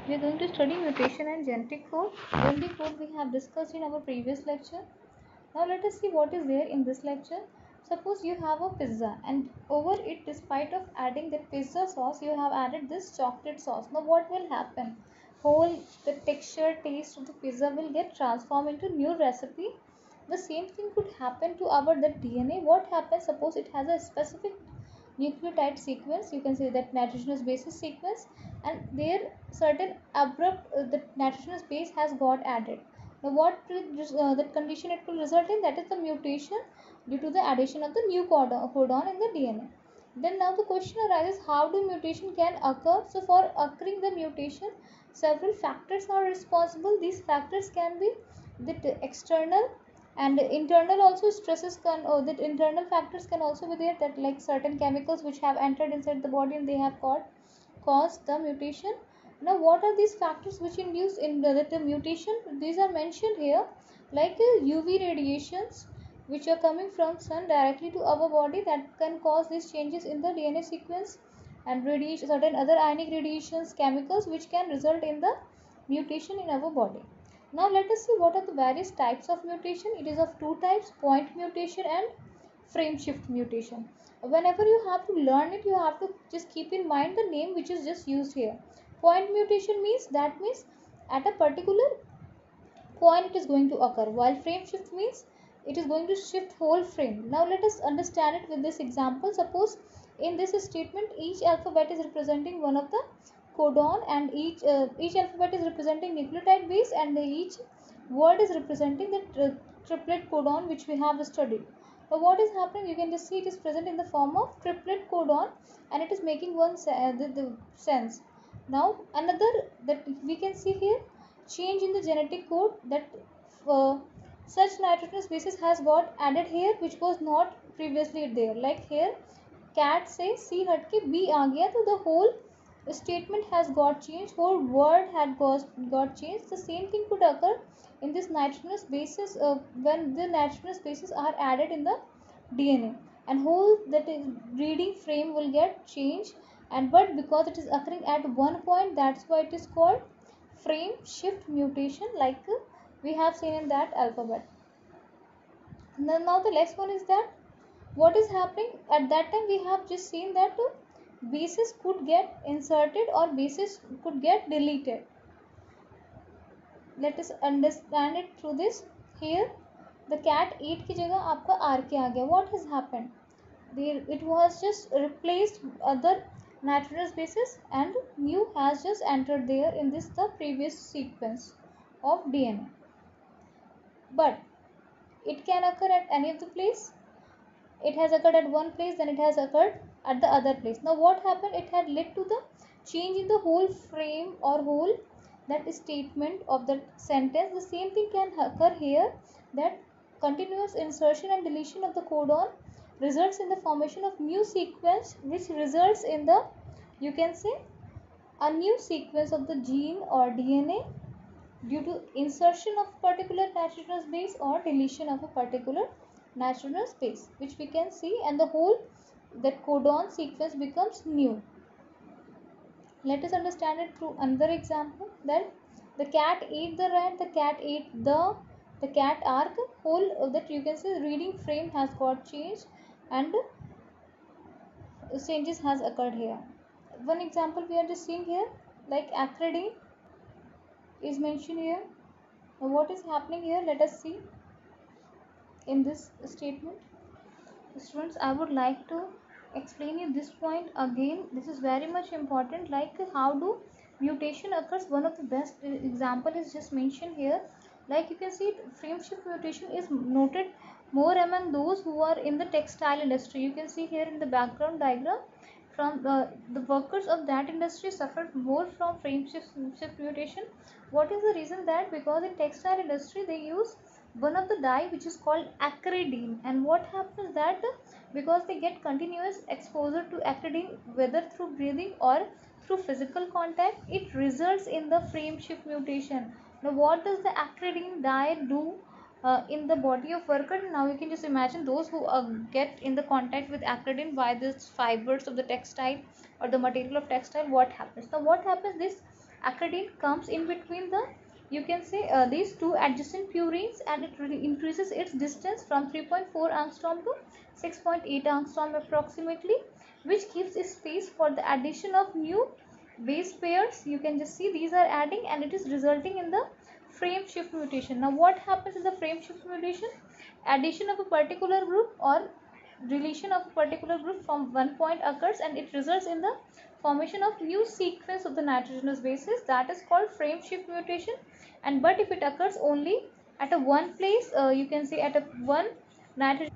We are going to study mutation and genetic code. Only code we have discussed in our previous lecture. Now let us see what is there in this lecture. Suppose you have a pizza and over it, despite of adding that pizza sauce, you have added this chocolate sauce. Now what will happen? Whole the texture, taste of the pizza will get transformed into new recipe. The same thing could happen to our the DNA. What happens? Suppose it has a specific nucleotide sequence, you can say that nitrogenous basis sequence, and there certain abrupt the nitrogenous base has got added. Now what that condition it will result in, that is the mutation due to the addition of the new codon in the DNA. Then now the question arises, how do mutation can occur? So for occurring the mutation, several factors are responsible. These factors can be the external and internal also stresses can, or that internal factors can also be there, that like certain chemicals which have entered inside the body and they have caused the mutation. Now what are these factors which induce in the mutation? These are mentioned here, like UV radiations which are coming from sun directly to our body, that can cause these changes in the DNA sequence, and radiation, certain other ionic radiations, chemicals which can result in the mutation in our body. Now let us see what are the various types of mutation. It is of two types: point mutation and frame shift mutation. Whenever you have to learn it, you have to just keep in mind the name which is just used here. Point mutation means at a particular point it is going to occur, while frame shift means it is going to shift whole frame. Now let us understand it with this example. Suppose in this statement each alphabet is representing one of the codon, and each alphabet is representing nucleotide base, and each word is representing the triplet codon which we have studied. Now what is happening, you can just see it is present in the form of triplet codon, and it is making the sense. Now another that we can see here, change in the genetic code, that uh, such nitrogenous basis has got added here which was not previously there. Like here cat से C हट के B आ गया, तो the whole statement has got changed, whole word had got changed. The same thing could occur in this nitrogenous bases when the nitrogenous bases are added in the DNA, and whole that is reading frame will get changed, and but because it is occurring at one point, that's why it is called frame shift mutation, like we have seen in that alphabet. Now the next one is that what is happening at that time, we have just seen that bases could get inserted or bases could get deleted. Let us understand it through this. Here the cat ate की जगह आपका are के आ गया. What has happened? There it was just replaced other nitrogenous bases, and new has just entered there in this the previous sequence of DNA. But it can occur at any of the place. It has occurred at one place, then it has occurred at the other place. Now what happened, it had led to the change in the whole frame or whole that statement of that sentence. The same thing can occur here, that continuous insertion and deletion of the codon results in the formation of new sequence, which results in the, you can say, a new sequence of the gene or DNA due to insertion of particular nitrogenous base or deletion of a particular nitrogenous base, which we can see, and the whole that codon sequence becomes new. Let us understand it through another example, that the cat ate the rat, the cat ate the cat arc, whole that you can say reading frame has got changed, and changes has occurred here. One example we are just seeing here, like acridine is mentioned here. Now what is happening here, let us see in this statement. Students, I would like to explain you this point again. This is very much important, like how do mutation occurs. One of the best example is just mentioned here. Like you can see, frame shift mutation is noted more among those who are in the textile industry. You can see here in the background diagram, from the workers of that industry suffered more from frame shift mutation. What is the reason? That because in textile industry they use one of the dye which is called acridine, and what happens that because they get continuous exposure to acridine, whether through breathing or through physical contact, it results in the frame shift mutation. Now what does the acridine dye do in the body of worker? Now you can just imagine those who get in the contact with acridine by the fibers of the textile or the material of textile, what happens. Now what happens, this acridine comes in between the, you can say, these two adjacent purines, and it really increases its distance from 3.4 angstrom to 6.8 angstrom approximately, which gives space for the addition of new base pairs. You can just see these are adding, and it is resulting in the frame shift mutation. Now what happens in the frame shift mutation? Addition of a particular group or deletion of a particular group from one point occurs, and it results in the formation of new sequence of the nitrogenous bases, that is called frame shift mutation. And but if it occurs only at a one place, you can say at a one nitrogen